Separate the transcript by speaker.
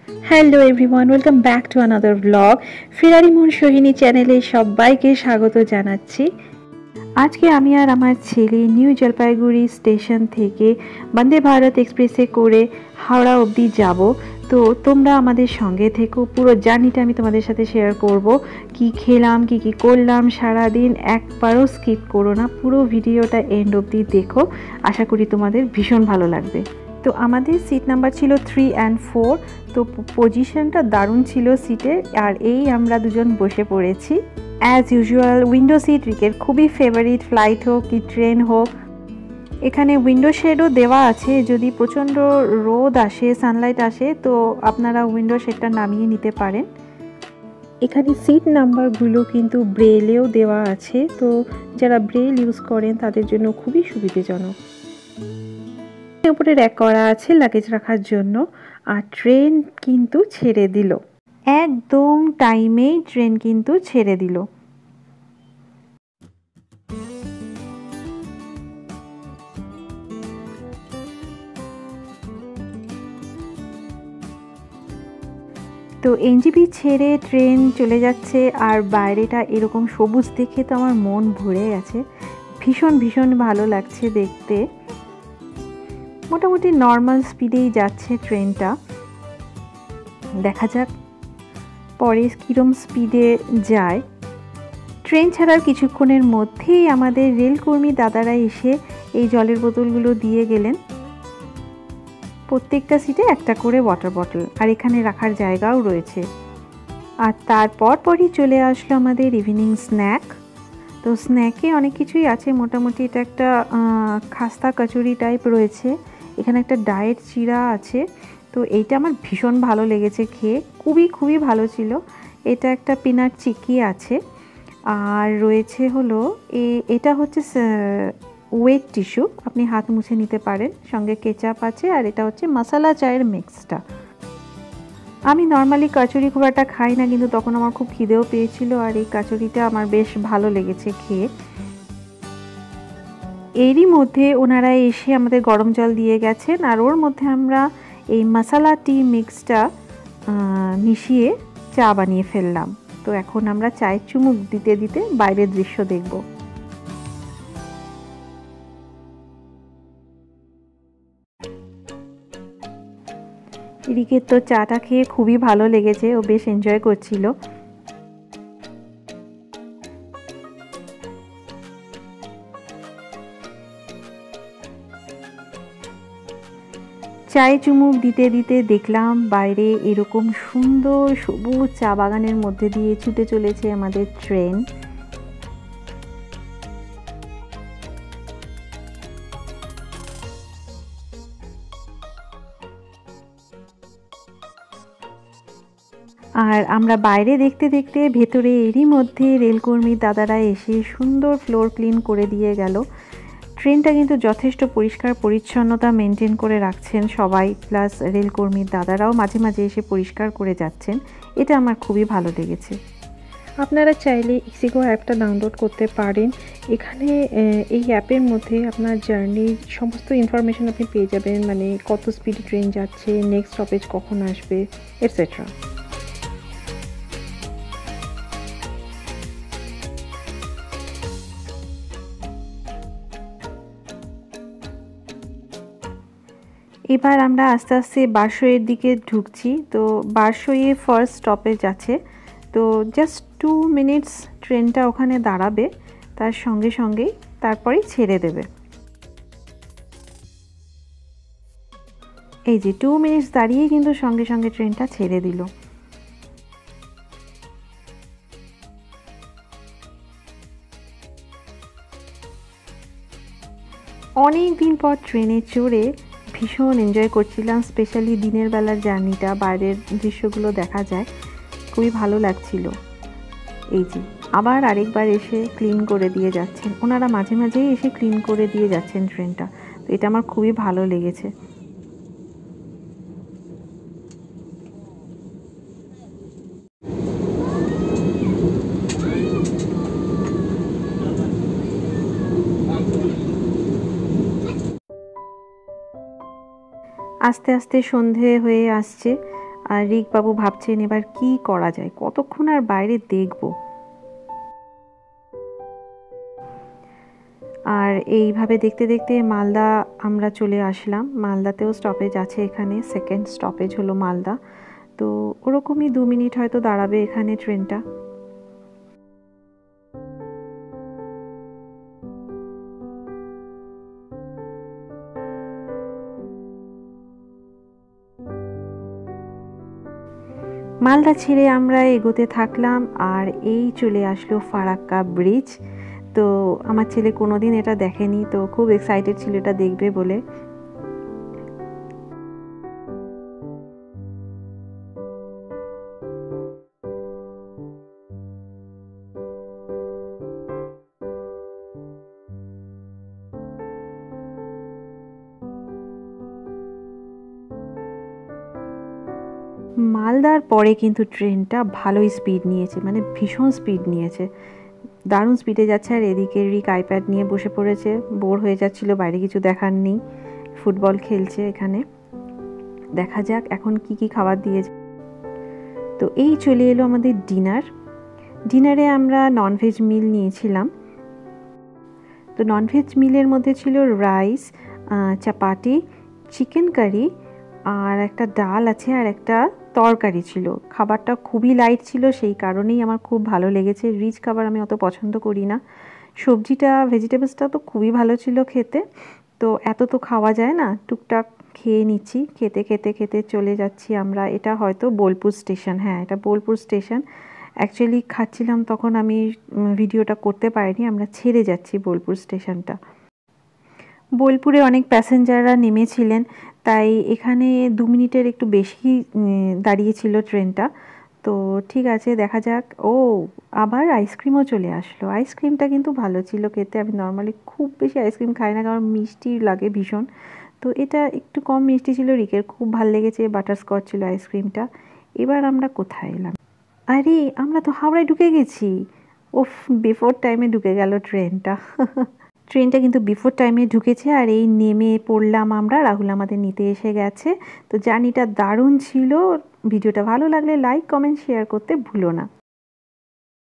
Speaker 1: Hello everyone, welcome back to another blog. ফেরারি মন সোহিনী চ্যানেলে সবাইকে স্বাগত জানাচ্ছি। আজকে আমি আর আমার ছেলে নিউ জলপাইগুড়ি স্টেশন থেকে বন্দে ভারত এক্সপ্রেসে করে হাওড়া অবধি যাব। তো তোমরা আমাদের সঙ্গে থেকো, পুরো জার্নিটা আমি তোমাদের সাথে শেয়ার করব। কি খেলাম, কি কি করলাম সারাদিন, একবারও স্কিপ করো না, পুরো ভিডিওটা এন্ড অবধি দেখো। আশা করি তোমাদের ভীষণ ভালো লাগবে। তো আমাদের সিট নাম্বার ছিল 3 and 4। তো পজিশনটা দারুণ ছিল সিটের, আর এই আমরা দুজন বসে পড়েছি। অ্যাজ ইউজুয়াল উইন্ডো সিট রিকের খুবই ফেভারিট, ফ্লাইট হোক কি ট্রেন হোক। এখানে উইন্ডো শেডও দেওয়া আছে, যদি প্রচণ্ড রোদ আসে, সানলাইট আসে, তো আপনারা উইন্ডো শেডটা নামিয়ে নিতে পারেন। এখানে সিট নাম্বারগুলো কিন্তু ব্রেলেও দেওয়া আছে, তো যারা ব্রেল ইউজ করেন তাদের জন্য খুবই সুবিধাজনক। উপরে র্যাক করা আছে লাগেজ রাখার জন্য। আর ট্রেন কিন্তু ছেড়ে দিল, একদম টাইমেই ট্রেন কিন্তু ছেড়ে দিল। তো এনজিপি ছেড়ে ট্রেন চলে যাচ্ছে, আর বাইরেটা এরকম সবুজ দেখে তো আমার মন ভরে গেছে, ভীষণ ভীষণ ভালো লাগছে দেখতে। মোটামুটি নর্মাল স্পিডেই যাচ্ছে ট্রেনটা, দেখা যাক পরে কীরকম স্পিডে যায়। ট্রেন ছাড়ার কিছুক্ষণের মধ্যেই আমাদের রেলকর্মী দাদারা এসে এই জলের বোতলগুলো দিয়ে গেলেন। প্রত্যেকটা সিটে একটা করে ওয়াটার বটল, আর এখানে রাখার জায়গাও রয়েছে। আর তারপর পরই চলে আসলো আমাদের ইভিনিং স্ন্যাক। তো স্ন্যাকে অনেক কিছুই আছে, মোটামুটি এটা একটা খাস্তা কচুরি টাইপ রয়েছে, এখানে একটা ডায়েট চিড়া আছে। তো এইটা আমার ভীষণ ভালো লেগেছে খেয়ে, খুবই ভালো ছিল। এটা একটা পিনাট চিকি আছে, আর রয়েছে হলো এটা হচ্ছে ওয়েট টিস্যু, আপনি হাত মুছে নিতে পারেন, সঙ্গে কেচাপ আছে, আর এটা হচ্ছে মশলা চায়ের মিক্সটা। আমি নর্মালি কচুরি খুব একটা খাই না, কিন্তু তখন আমার খুব খিদেও পেয়েছিল, আর এই কচুরিটা আমার বেশ ভালো লেগেছে খেয়ে। এরই মধ্যে ওনারা এসে আমাদের গরম জল দিয়ে গেছেন, আর ওর মধ্যে আমরা এই মশলা টি মিক্সটা মিশিয়ে চা বানিয়ে ফেললাম। তো এখন আমরা চায়ের চুমুক দিতে দিতে বাইরের দৃশ্য দেখব। এদিকে তো চাটা খেয়ে খুবই ভালো লেগেছে, ও বেশ এনজয় করছিল। চায়ে চুমুক দিতে দিতে দেখলাম বাইরে এরকম সুন্দর সবুজ চা বাগানের মধ্যে দিয়ে ছুটে চলেছে আমাদের ট্রেন। আর আমরা বাইরে দেখতে দেখতে ভেতরে এরই মধ্যে রেলকর্মী দাদারা এসে সুন্দর ফ্লোর ক্লিন করে দিয়ে গেল। ট্রেনটা কিন্তু যথেষ্ট পরিষ্কার পরিচ্ছন্নতা মেনটেন করে রাখছেন সবাই, প্লাস রেলকর্মীর দাদারাও মাঝে মাঝে এসে পরিষ্কার করে যাচ্ছেন, এটা আমার খুবই ভালো লেগেছে। আপনারা চাইলে ইক্সিগো অ্যাপটা ডাউনলোড করতে পারেন। এখানে এই অ্যাপের মধ্যে আপনার জার্নির সমস্ত ইনফরমেশন আপনি পেয়ে যাবেন, মানে কত স্পিডে ট্রেন যাচ্ছে, নেক্সট স্টপেজ কখন আসবে, এটসেট্রা। এবার আমরা আস্তে আস্তে বারসইয়ের দিকে ঢুকছি। তো বারসইয়ে ফার্স্ট স্টপেজ আছে, তো জাস্ট 2 মিনিটস ট্রেনটা ওখানে দাঁড়াবে, তার সঙ্গে সঙ্গেই তারপরেই ছেড়ে দেবে। এই যে 2 মিনিটস দাঁড়িয়ে কিন্তু সঙ্গে সঙ্গে ট্রেনটা ছেড়ে দিল। অনেক দিন পর ট্রেনে চড়ে ভীষণ এনজয় করছিলাম, স্পেশালি দিনের বেলার জার্নিটা, বাইরের দৃশ্যগুলো দেখা যায়, খুবই ভালো লাগছিল। এই যে আবার আরেকবার এসে ক্লিন করে দিয়ে যাচ্ছেন ওনারা, মাঝে মাঝেই এসে ক্লিন করে দিয়ে যাচ্ছেন ট্রেনটা, তো এটা আমার খুবই ভালো লেগেছে। আস্তে আস্তে সন্ধে হয়ে আসছে, আর রিক বাবু ভাবছেন এবার কি করা যায়, কতক্ষণ আর বাইরে দেখবো। আর এইভাবে দেখতে দেখতে মালদা আমরা চলে আসলাম। মালদাতেও স্টপেজ আছে, এখানে সেকেন্ড স্টপেজ হলো মালদা। তো ওরকমই 2 মিনিট হয়তো দাঁড়াবে এখানে ট্রেনটা। মালদা ছেড়ে আমরা এগোতে থাকলাম আর এই চলে আসলো ফারাক্কা ব্রিজ। তো আমার ছেলে কোনোদিন এটা দেখেনি, তো খুব এক্সাইটেড ছিল এটা দেখবে বলে। মালদার পরে কিন্তু ট্রেনটা ভালোই স্পিড নিয়েছে, মানে ভীষণ স্পিড নিয়েছে, দারুণ স্পিডে যাচ্ছে। আর এদিকে রিক আইপ্যাড নিয়ে বসে পড়েছে, বোর হয়ে যাচ্ছিল, বাইরে কিছু দেখার নেই, ফুটবল খেলছে এখানে। দেখা যাক এখন কি কি খাবার দিয়েছে। তো এই চলে এলো আমাদের ডিনারে আমরা ননভেজ মিল নিয়েছিলাম। তো ননভেজ মিলের মধ্যে ছিল রাইস, চাপাটি, চিকেন কারি, আর একটা ডাল আছে, আর একটা তরকারি ছিল। খাবারটা খুবই লাইট ছিল, সেই কারণেই আমার খুব ভালো লেগেছে। রিচ খাবার আমি অত পছন্দ করি না। সবজিটা, ভেজিটেবলসটা তো খুবই ভালো ছিল খেতে। তো এত তো খাওয়া যায় না, টুকটাক খেয়ে নিচ্ছি। খেতে খেতে খেতে চলে যাচ্ছি আমরা। এটা হয়তো বোলপুর স্টেশন, হ্যাঁ এটা বোলপুর স্টেশন। অ্যাকচুয়ালি খাচ্ছিলাম তখন আমি ভিডিওটা করতে পারিনি। আমরা ছেড়ে যাচ্ছি বোলপুর স্টেশনটা। বোলপুরে অনেক প্যাসেঞ্জাররা নেমেছিলেন, তাই এখানে 2 মিনিটের একটু বেশি দাঁড়িয়েছিল ট্রেনটা। তো ঠিক আছে, দেখা যাক। ও আবার আইসক্রিমও চলে আসলো। আইসক্রিমটা কিন্তু ভালো ছিল খেতে। আমি নর্মালি খুব বেশি আইসক্রিম খাই না, কারণ মিষ্টি লাগে ভীষণ। তো এটা একটু কম মিষ্টি ছিল, রিকের খুব ভালো লেগেছে। বাটারস্কচ ছিল আইসক্রিমটা। এবার আমরা কোথায় এলাম? আরে আমরা তো হাওড়ায় ঢুকে গেছি। ওফ, বিফোর টাইমে ঢুকে গেল ট্রেনটা। ট্রেনটা কিন্তু বিফোর টাইমে ঢুকেছে। আর এই নেমে পড়লাম আমরা, রাহুল আমাদের নিতে এসে গেছে। তো জার্নিটা দারুণ ছিল। ভিডিওটা ভালো লাগলে লাইক, কমেন্ট, শেয়ার করতে ভুলো না।